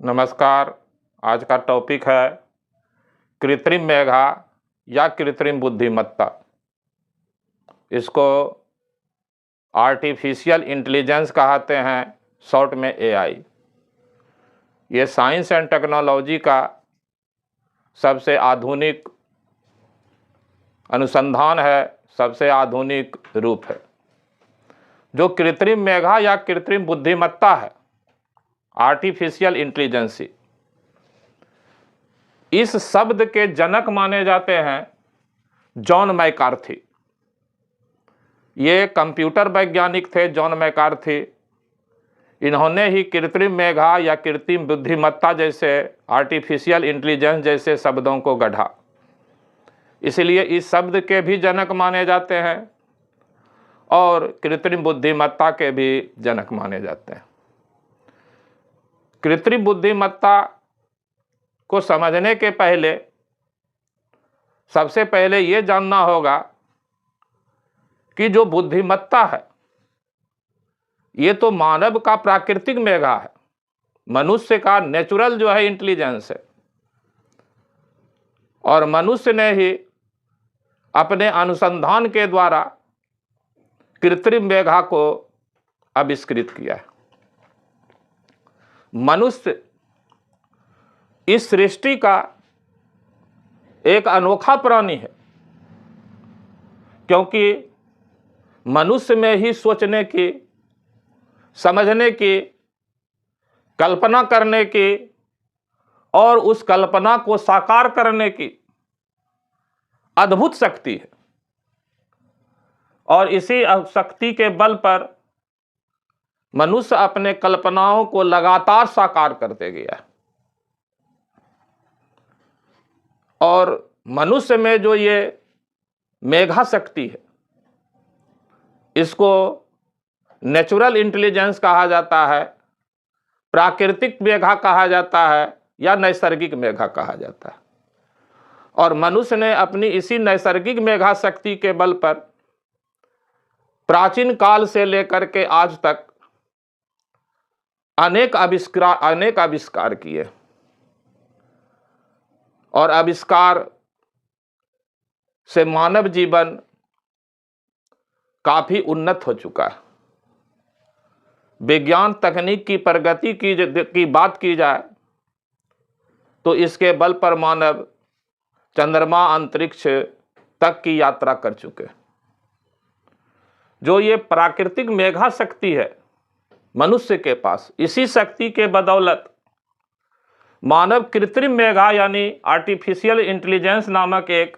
नमस्कार। आज का टॉपिक है कृत्रिम मेधा या कृत्रिम बुद्धिमत्ता। इसको आर्टिफिशियल इंटेलिजेंस कहते हैं, शॉर्ट में एआई। ये साइंस एंड टेक्नोलॉजी का सबसे आधुनिक अनुसंधान है, सबसे आधुनिक रूप है। जो कृत्रिम मेधा या कृत्रिम बुद्धिमत्ता है, आर्टिफिशियल इंटेलिजेंसी, इस शब्द के जनक माने जाते हैं जॉन मैकार्थी। ये कंप्यूटर वैज्ञानिक थे, जॉन मैकार्थी। इन्होंने ही कृत्रिम मेधा या कृत्रिम बुद्धिमत्ता जैसे आर्टिफिशियल इंटेलिजेंस जैसे शब्दों को गढ़ा, इसलिए इस शब्द के भी जनक माने जाते हैं और कृत्रिम बुद्धिमत्ता के भी जनक माने जाते हैं। कृत्रिम बुद्धिमत्ता को समझने के पहले सबसे पहले ये जानना होगा कि जो बुद्धिमत्ता है ये तो मानव का प्राकृतिक मेधा है, मनुष्य का नेचुरल जो है इंटेलिजेंस है, और मनुष्य ने ही अपने अनुसंधान के द्वारा कृत्रिम मेधा को आविष्कृत किया है। मनुष्य इस सृष्टि का एक अनोखा प्राणी है, क्योंकि मनुष्य में ही सोचने की, समझने की, कल्पना करने की और उस कल्पना को साकार करने की अद्भुत शक्ति है। और इसी शक्ति के बल पर मनुष्य अपने कल्पनाओं को लगातार साकार करते गया है। और मनुष्य में जो ये मेधा शक्ति है, इसको नेचुरल इंटेलिजेंस कहा जाता है, प्राकृतिक मेधा कहा जाता है या नैसर्गिक मेधा कहा जाता है। और मनुष्य ने अपनी इसी नैसर्गिक मेधा शक्ति के बल पर प्राचीन काल से लेकर के आज तक अनेक आविष्कार किए, और आविष्कार से मानव जीवन काफी उन्नत हो चुका है। विज्ञान तकनीक की प्रगति की बात की जाए तो इसके बल पर मानव चंद्रमा, अंतरिक्ष तक की यात्रा कर चुके। जो ये प्राकृतिक मेधा शक्ति है मनुष्य के पास, इसी शक्ति के बदौलत मानव कृत्रिम मेधा यानी आर्टिफिशियल इंटेलिजेंस नामक एक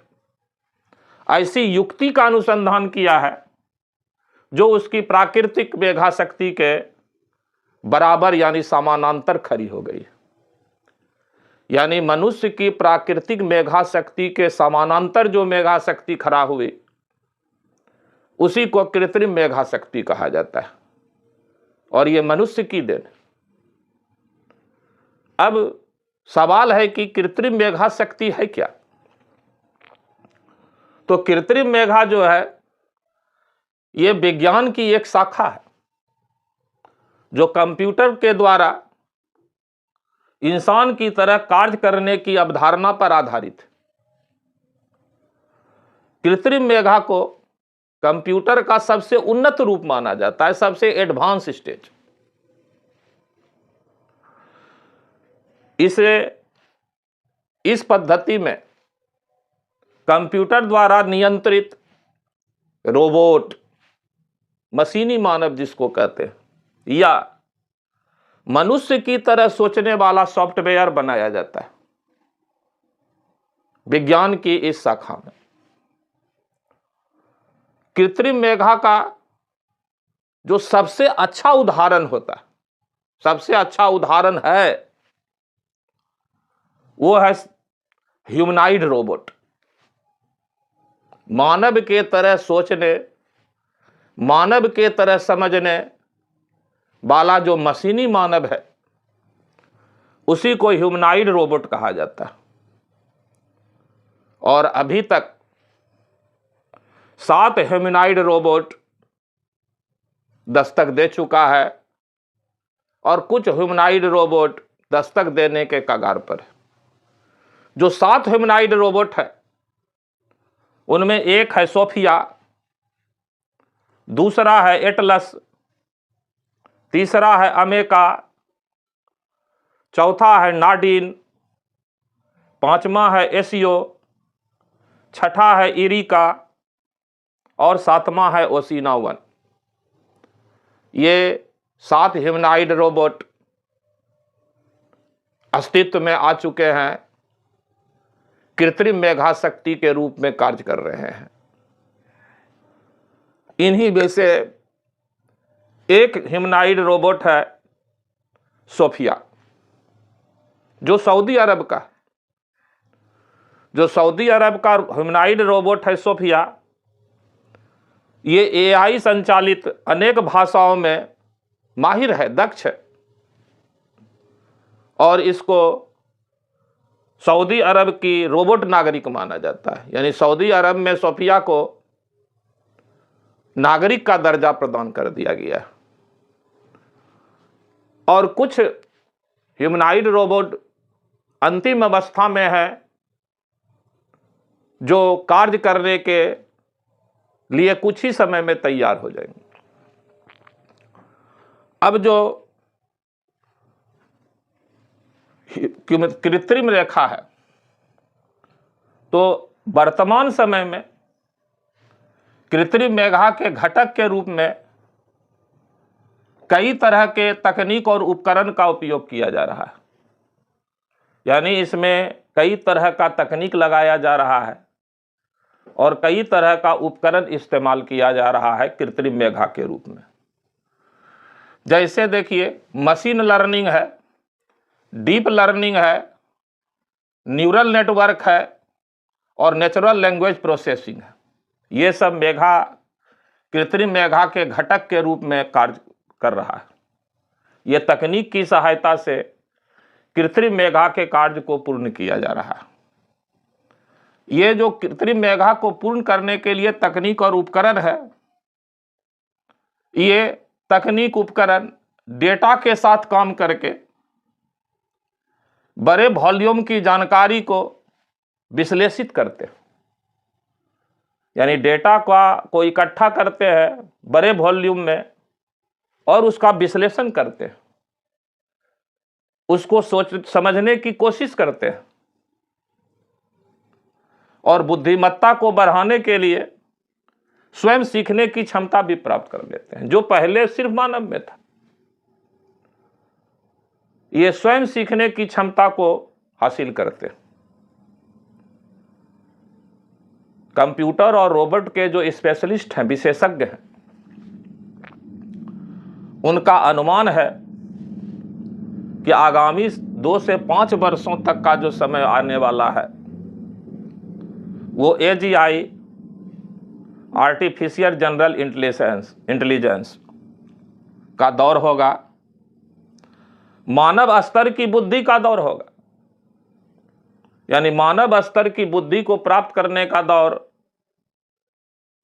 ऐसी युक्ति का अनुसंधान किया है जो उसकी प्राकृतिक मेधा शक्ति के बराबर यानी समानांतर खड़ी हो गई। यानी मनुष्य की प्राकृतिक मेधा शक्ति के समानांतर जो मेधा शक्ति खड़ा हुई, उसी को कृत्रिम मेधा शक्ति कहा जाता है, और ये मनुष्य की देन। अब सवाल है कि कृत्रिम मेधा शक्ति है क्या? तो कृत्रिम मेधा जो है ये विज्ञान की एक शाखा है जो कंप्यूटर के द्वारा इंसान की तरह कार्य करने की अवधारणा पर आधारित है। कृत्रिम मेधा को कंप्यूटर का सबसे उन्नत रूप माना जाता है, सबसे एडवांस स्टेज। इस पद्धति में कंप्यूटर द्वारा नियंत्रित रोबोट, मशीनी मानव जिसको कहते हैं, या मनुष्य की तरह सोचने वाला सॉफ्टवेयर बनाया जाता है विज्ञान की इस शाखा में। कृत्रिम मेधा का जो सबसे अच्छा उदाहरण होता है, सबसे अच्छा उदाहरण है, वो है ह्यूमनॉइड रोबोट। मानव के तरह सोचने, मानव के तरह समझने वाला जो मशीनी मानव है, उसी को ह्यूमनॉइड रोबोट कहा जाता है। और अभी तक 7 ह्यूमनॉइड रोबोट दस्तक दे चुका है, और कुछ ह्यूमनॉइड रोबोट दस्तक देने के कगार पर है। जो 7 ह्यूमनॉइड रोबोट है उनमें एक है सोफिया, दूसरा है एटलस, तीसरा है अमेका, चौथा है नाडिन, पांचवा है एसियो, छठा है इरिका और सातवां है ओसिना 1। ये 7 ह्यूमनॉइड रोबोट अस्तित्व में आ चुके हैं, कृत्रिम मेधा शक्ति के रूप में कार्य कर रहे हैं। इन्हीं में से एक ह्यूमनॉइड रोबोट है सोफिया, जो सऊदी अरब का ह्यूमनॉइड रोबोट है सोफिया। ये एआई संचालित अनेक भाषाओं में माहिर है, दक्ष है, और इसको सऊदी अरब की रोबोट नागरिक माना जाता है। यानी सऊदी अरब में सोफिया को नागरिक का दर्जा प्रदान कर दिया गया है। और कुछ ह्यूमनॉइड रोबोट अंतिम अवस्था में है, जो कार्य करने के लिए कुछ ही समय में तैयार हो जाएंगे। अब जो कृत्रिम रेखा है, तो वर्तमान समय में कृत्रिम मेधा के घटक के रूप में कई तरह के तकनीक और उपकरण का उपयोग किया जा रहा है। यानी इसमें कई तरह का तकनीक लगाया जा रहा है और कई तरह का उपकरण इस्तेमाल किया जा रहा है कृत्रिम मेधा के रूप में। जैसे देखिए, मशीन लर्निंग है, डीप लर्निंग है, न्यूरल नेटवर्क है और नेचुरल लैंग्वेज प्रोसेसिंग है। ये सब मेधा, कृत्रिम मेधा के घटक के रूप में कार्य कर रहा है। ये तकनीक की सहायता से कृत्रिम मेधा के कार्य को पूर्ण किया जा रहा है। ये जो कृत्रिम मेधा को पूर्ण करने के लिए तकनीक और उपकरण है, ये तकनीक उपकरण डेटा के साथ काम करके बड़े वॉल्यूम की जानकारी को विश्लेषित करते हैं। यानी डेटा को इकट्ठा करते हैं बड़े वॉल्यूम में और उसका विश्लेषण करते हैं, उसको समझने की कोशिश करते हैं और बुद्धिमत्ता को बढ़ाने के लिए स्वयं सीखने की क्षमता भी प्राप्त कर लेते हैं, जो पहले सिर्फ मानव में था। ये स्वयं सीखने की क्षमता को हासिल करते हैं। कंप्यूटर और रोबोट के जो स्पेशलिस्ट हैं, विशेषज्ञ हैं, उनका अनुमान है कि आगामी 2 से 5 वर्षों तक का जो समय आने वाला है, वो एजीआई, आर्टिफिशियल जनरल इंटेलिजेंस का दौर होगा, मानव स्तर की बुद्धि का दौर होगा। यानी मानव स्तर की बुद्धि को प्राप्त करने का दौर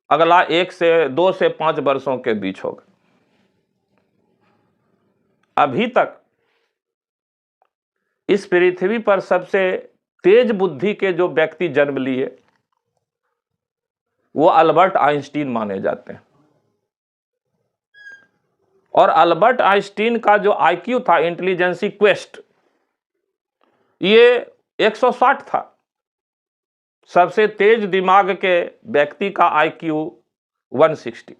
अगला 2 से 5 वर्षों के बीच होगा। अभी तक इस पृथ्वी पर सबसे तेज बुद्धि के जो व्यक्ति जन्म लिए, वो अल्बर्ट आइंस्टीन माने जाते हैं। और अल्बर्ट आइंस्टीन का जो आईक्यू था, इंटेलिजेंसी क्वेस्ट, ये 160 था। सबसे तेज दिमाग के व्यक्ति का आईक्यू 160।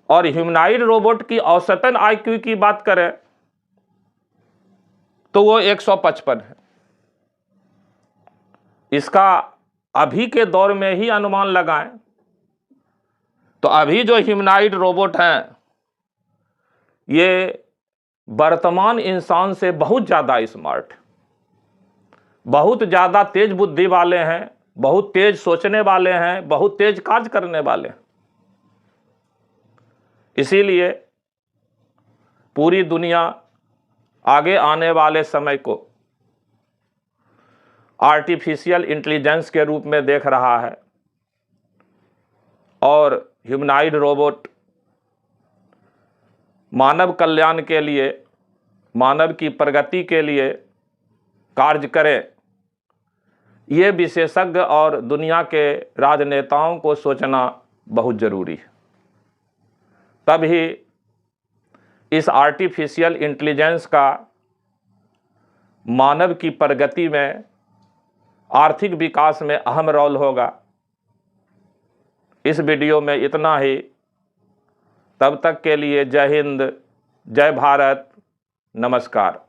और ह्यूमनॉइड रोबोट की औसतन आईक्यू की बात करें तो वो 155 है। इसका अभी के दौर में ही अनुमान लगाएं तो अभी जो ह्यूमनॉइड रोबोट हैं, ये वर्तमान इंसान से बहुत ज़्यादा स्मार्ट, बहुत ज़्यादा तेज बुद्धि वाले हैं, बहुत तेज सोचने वाले हैं, बहुत तेज कार्य करने वाले हैं। इसीलिए पूरी दुनिया आगे आने वाले समय को आर्टिफिशियल इंटेलिजेंस के रूप में देख रहा है और ह्यूमनॉइड रोबोट मानव कल्याण के लिए मानव की प्रगति के लिए कार्य करें, ये विशेषज्ञ और दुनिया के राजनेताओं को सोचना बहुत ज़रूरी है। तभी इस आर्टिफिशियल इंटेलिजेंस का मानव की प्रगति में, आर्थिक विकास में अहम रोल होगा। इस वीडियो में इतना ही। तब तक के लिए जय हिंद, जय भारत, नमस्कार।